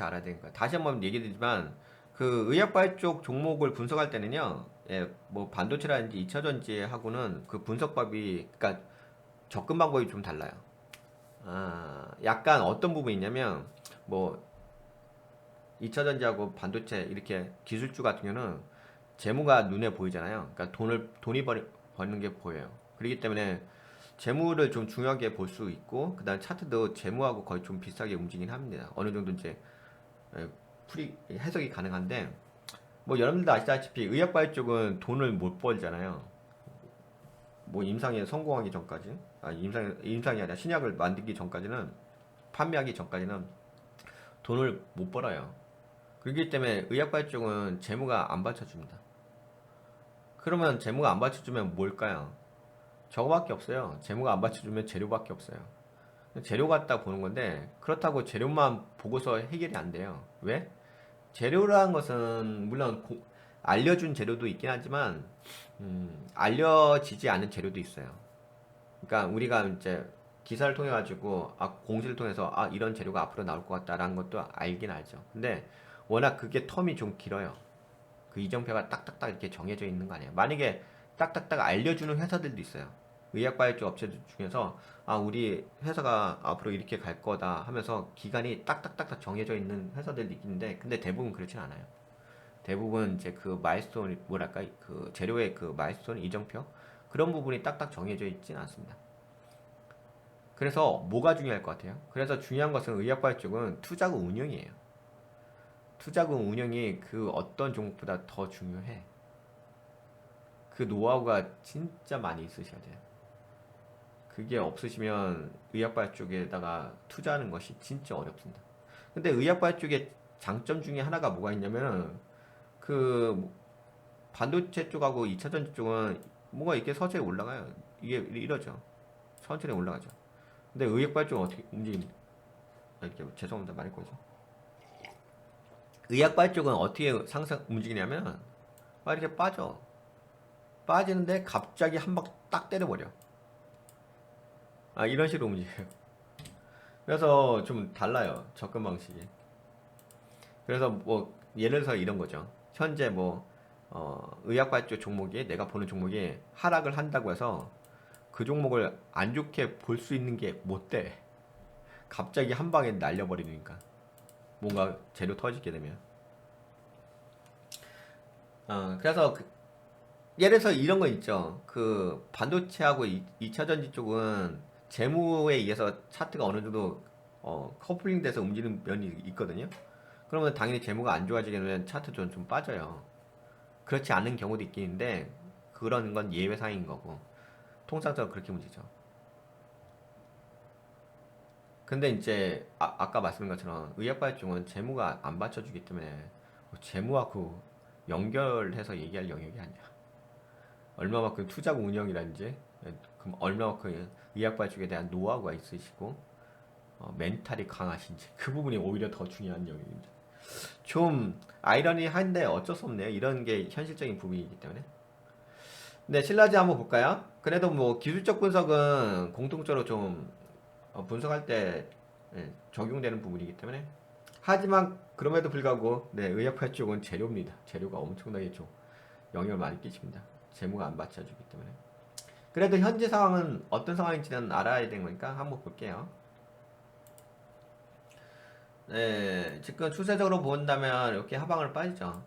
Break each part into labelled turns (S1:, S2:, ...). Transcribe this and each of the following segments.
S1: 같이 알아야 되는 거야. 다시 한번 얘기드리지만 그 의약발 쪽 종목을 분석할 때는요, 예, 뭐 반도체라든지 2차전지하고는 그 분석법이, 그러니까 접근 방법이 좀 달라요. 약간 어떤 부분이 있냐면 뭐 2차전지하고 반도체 이렇게 기술주 같은 경우는 재무가 눈에 보이잖아요. 그러니까 돈이 버는 게 보여요. 그렇기 때문에 재무를 좀 중요하게 볼 수 있고, 그다음 차트도 재무하고 거의 좀 비슷하게 움직이긴 합니다. 어느 정도 이제 예, 해석이 가능한데, 뭐 여러분들 아시다시피 의약발 쪽은 돈을 못 벌잖아요. 뭐 임상에 성공하기 전까지, 임상이 아니라 신약을 만들기 전까지는, 판매하기 전까지는 돈을 못 벌어요. 그렇기 때문에 의약발 쪽은 재무가 안 받쳐줍니다. 그러면 재무가 안 받쳐주면 뭘까요? 저거밖에 없어요. 재무가 안 받쳐주면 재료밖에 없어요. 재료 갖다 보는 건데, 그렇다고 재료만 보고서 해결이 안 돼요. 왜? 재료라는 것은 물론 알려준 재료도 있긴 하지만 알려지지 않은 재료도 있어요. 그러니까 우리가 이제 기사를 통해 가지고 공시를 통해서 이런 재료가 앞으로 나올 것 같다라는 것도 알긴 알죠. 근데 워낙 그게 텀이 좀 길어요. 그 이정표가 딱딱딱 이렇게 정해져 있는 거 아니에요. 만약에 딱딱딱 알려주는 회사들도 있어요. 의약과학적 업체들 중에서 우리 회사가 앞으로 이렇게 갈 거다 하면서 기간이 딱딱딱 정해져 있는 회사들도 있는데, 근데 대부분 그렇진 않아요. 대부분 이제 그 마일스톤, 뭐랄까, 그 재료의 그 마일스톤 이정표, 그런 부분이 딱딱 정해져 있지는 않습니다. 그래서 뭐가 중요할 것 같아요? 그래서 중요한 것은 의약과학 쪽은 투자금 운영이에요. 투자금 운영이 그 어떤 종목보다 더 중요해. 그 노하우가 진짜 많이 있으셔야 돼요. 그게 없으시면 의약발 쪽에다가 투자하는 것이 진짜 어렵습니다. 근데 의약발 쪽에 장점 중에 하나가 뭐가 있냐면은 그 반도체 쪽하고 2차전지 쪽은 뭔가 이렇게 서서히 올라가요. 이게 이러죠. 천천히 올라가죠. 근데 의약발 쪽은 어떻게 움직입니까? 이렇게 죄송합니다. 말이 꼬죠. 의약발 쪽은 어떻게 상승 움직이냐면 이렇게 빠져. 빠지는데 갑자기 한 방 딱 때려버려. 이런 식으로 움직여요. 그래서 좀 달라요. 접근 방식이. 그래서 뭐 예를 들어서 이런 거죠. 현재 뭐 의약발주 종목이, 내가 보는 종목이 하락을 한다고 해서 그 종목을 안 좋게 볼 수 있는 게 못 돼. 갑자기 한 방에 날려버리니까. 뭔가 재료 터지게 되면. 그래서 예를 들어서 이런 거 있죠. 그 반도체하고 2차 전지 쪽은 재무에 의해서 차트가 어느 정도 커플링 돼서 움직이는 면이 있거든요. 그러면 당연히 재무가 안 좋아지게 되면 차트 좀 빠져요. 그렇지 않은 경우도 있긴 한데 그런 건 예외 사항인 거고 통상적으로 그렇게 움직이죠. 근데 이제 아까 말씀드린 것처럼 의약발전은 재무가 안 받쳐주기 때문에 재무하고 연결해서 얘기할 영역이 아니야. 얼마만큼 투자금 운영이라든지, 그럼 얼마만큼 의약발전에 대한 노하우가 있으시고 멘탈이 강하신지, 그 부분이 오히려 더 중요한 영역입니다. 좀 아이러니한데 어쩔 수 없네요. 이런 게 현실적인 부분이기 때문에. 네, 신라지 한번 볼까요? 그래도 뭐 기술적 분석은 공통적으로 좀 분석할 때 적용되는 부분이기 때문에. 하지만 그럼에도 불구하고 네, 의약발 쪽은 재료입니다. 재료가 엄청나게 좀 영향을 많이 끼칩니다. 재무가 안 받쳐주기 때문에. 그래도 현재 상황은 어떤 상황인지는 알아야 되는 거니까 한번 볼게요. 네, 지금 추세적으로 본다면 이렇게 하방을 빠지죠.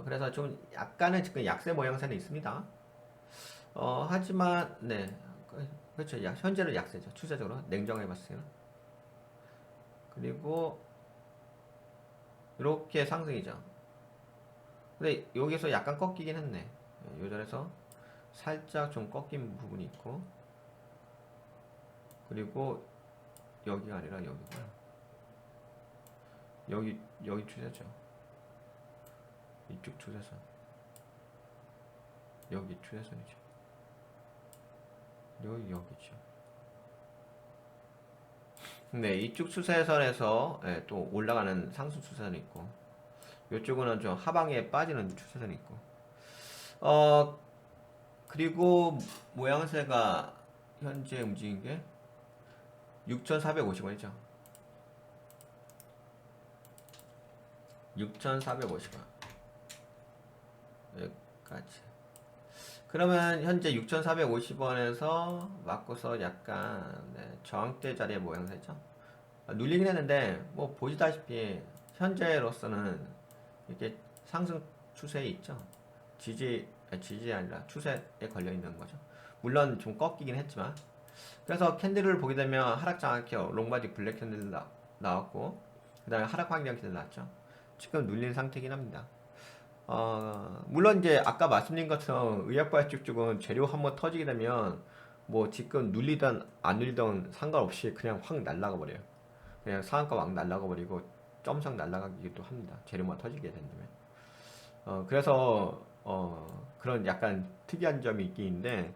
S1: 그래서 좀 약간의 지금 약세 모양새는 있습니다. 하지만 네, 그렇죠. 현재는 약세죠. 추세적으로 냉정하게 봤을 때는. 그리고 이렇게 상승이죠. 근데 여기서 약간 꺾이긴 했네. 요전에서 살짝 좀 꺾인 부분이 있고, 그리고 여기가 아니라 여기구나. 여기 추세죠. 이쪽 추세선. 여기 추세선이죠. 여기죠. 근데 이쪽 추세선에서 또 올라가는 상승 추세선이 있고, 이쪽은 좀 하방에 빠지는 추세선이 있고, 어 그리고 모양새가 현재 움직인 게 6,450원이죠. 6,450원 여기까지. 그러면 현재 6,450원에서 맞고서 약간 저항대 자리의 모양새죠. 눌리긴 했는데 뭐 보시다시피 현재로서는 이렇게 상승 추세에 있죠. 지지 아니라 추세에 걸려 있는 거죠. 물론 좀 꺾이긴 했지만. 그래서 캔들을 보게 되면 하락 장악형 롱바디 블랙 캔들 나왔고, 그 다음에 하락 확인형 캔들 나왔죠. 지금 눌린 상태이긴 합니다. 물론 이제 아까 말씀드린 것처럼 의약발 쪽은 재료 한번 터지게 되면 뭐 지금 눌리던 안 눌리던 상관없이 그냥 확 날아가 버려요. 그냥 상한가 막 날아가 버리고 점상 날아가기도 합니다. 재료만 터지게 된다면. 그래서 그런 약간 특이한 점이 있긴 있는데,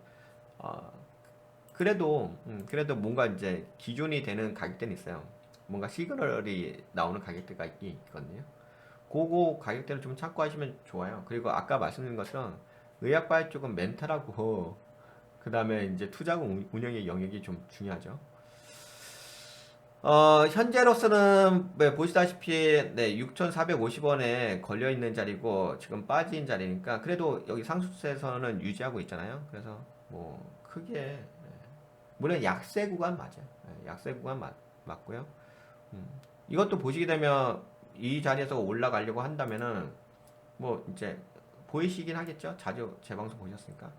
S1: 그래도 뭔가 이제 기준이 되는 가격대는 있어요. 뭔가 시그널이 나오는 가격대가 있거든요. 그거 가격대를 좀 참고하시면 좋아요. 그리고 아까 말씀드린 것처럼 의약발 쪽은 멘탈하고 그 다음에 이제 투자금 운영의 영역이 좀 중요하죠. 현재로서는 보시다시피 6,450원에 걸려 있는 자리고 지금 빠진 자리니까 그래도 여기 상수세에서는 유지하고 있잖아요. 그래서 뭐 크게 물론 약세 구간 맞아요. 약세 구간 맞고요. 이것도 보시게 되면 이 자리에서 올라가려고 한다면은 뭐 이제 보이시긴 하겠죠. 자주 제 방송 보셨으니까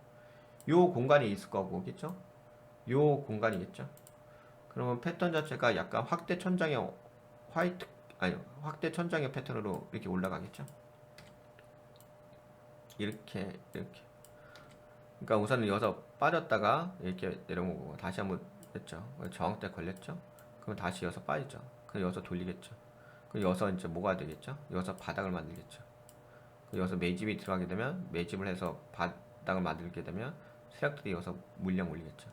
S1: 요 공간이 있을 거고겠죠. 요 공간이겠죠. 그러면 패턴 자체가 약간 확대 천장의 확대 천장의 패턴으로 이렇게 올라가겠죠. 이렇게. 그러니까 우선은 여기서 빠졌다가 이렇게 내려오고 다시 한번 했죠. 저항대 걸렸죠. 그럼 다시 여기서 빠지죠. 그럼 여기서 돌리겠죠. 그럼 여기서 이제 뭐가 되겠죠? 여기서 바닥을 만들겠죠. 여기서 매집이 들어가게 되면 매집을 해서 바닥을 만들게 되면 세력들이 여기서 물량 올리겠죠.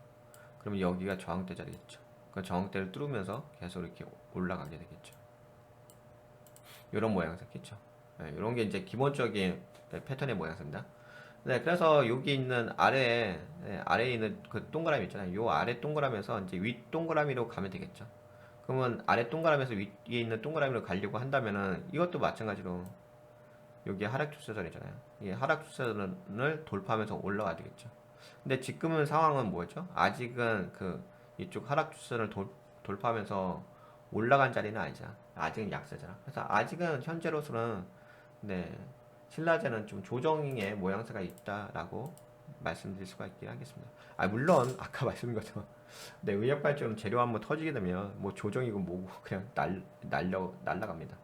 S1: 그러면 여기가 저항대 자리겠죠. 그 저항대를 뚫으면서 계속 이렇게 올라가게 되겠죠. 이런 모양새겠죠. 이런 게 이제 기본적인 패턴의 모양새입니다. 그래서 여기 있는 아래에 있는 그 동그라미 있잖아요. 요 아래 동그라미에서 이제 윗 동그라미로 가면 되겠죠. 그러면 아래 동그라미에서 위에 있는 동그라미로 가려고 한다면은 이것도 마찬가지로 여기 하락 추세선이잖아요. 이 하락 추세선을 돌파하면서 올라가야 되겠죠. 근데 지금은 상황은 뭐였죠? 아직은 그 이쪽 하락 추세선을 돌파하면서 올라간 자리는 아니잖아. 아직은 약세잖아. 그래서 아직은 현재로서는 신라제는 좀 조정의 모양새가 있다라고 말씀드릴 수가 있긴 하겠습니다. 물론 아까 말씀드린 것처럼 의약발전 재료 한번 터지게 되면 뭐 조정이고 뭐고 그냥 날라갑니다.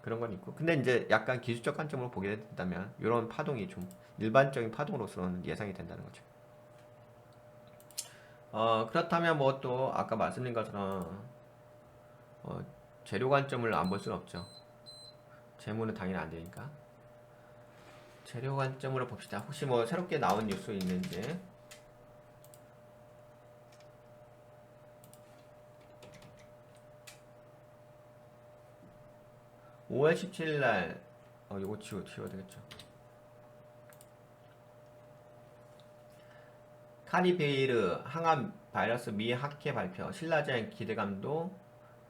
S1: 그런 건 있고, 근데 이제 약간 기술적 관점으로 보게 된다면 이런 파동이 좀 일반적인 파동으로서는 예상이 된다는 거죠. 그렇다면 뭐 또 아까 말씀드린 것처럼 재료 관점을 안 볼 수는 없죠. 재무는 당연히 안 되니까. 재료 관점으로 봅시다. 혹시 뭐 새롭게 나온 뉴스 있는지. 5월 17일날 이거 지워야 되겠죠. 카리베이르 항암 바이러스 미학회 발표, 신라젠 기대감도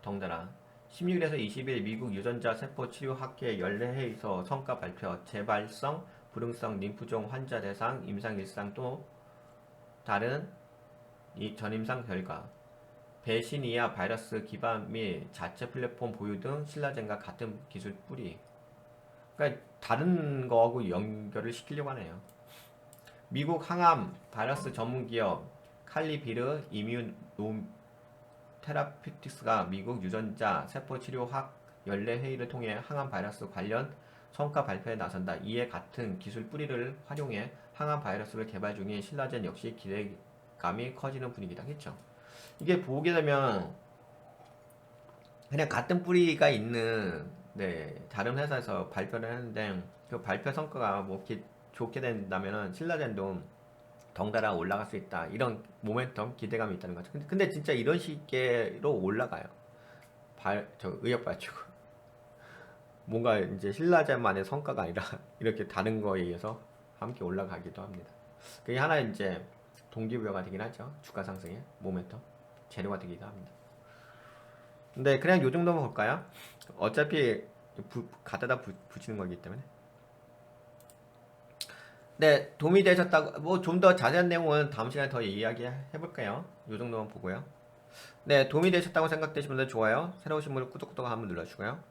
S1: 덩달아. 16일에서 20일 미국 유전자 세포 치료 학회 연례회의서 성과 발표, 재발성, 불응성 림프종 환자 대상 임상 일상 또 다른 전임상 결과, 배신이야 바이러스 기반 및 자체 플랫폼 보유 등 신라젠과 같은 기술 뿌리. 그러니까 다른 거하고 연결을 시키려고 하네요. 미국 항암 바이러스 전문 기업 칼리비르 이뮤노 테라피틱스가 미국 유전자 세포 치료학 연례 회의를 통해 항암 바이러스 관련 성과 발표에 나선다. 이에 같은 기술 뿌리를 활용해 항암 바이러스를 개발 중인 신라젠 역시 기대감이 커지는 분위기다 했죠. 이게 보게 되면 그냥 같은 뿌리가 있는 다른 회사에서 발표를 했는데 그 발표 성과가 뭐 좋게 된다면은 신라젠도 덩달아 올라갈 수 있다. 이런 모멘텀 기대감이 있다는 거죠. 근데 진짜 이런 식으로 올라가요. 의학 발주고 뭔가 이제 신라젠만의 성과가 아니라 이렇게 다른 거에 의해서 함께 올라가기도 합니다. 그게 하나 이제 동기부여가 되긴 하죠. 주가 상승의 모멘텀 재료가 되기도 합니다. 근데 그냥 요 정도만 볼까요? 어차피 갖다다 붙이는 거기 때문에. 네, 도움이 되셨다고, 뭐 좀 더 자세한 내용은 다음 시간에 더 이야기해 볼게요. 요 정도만 보고요. 네, 도움이 되셨다고 생각되시면 좋아요. 새로 오신 분은 구독 한번 눌러주고요.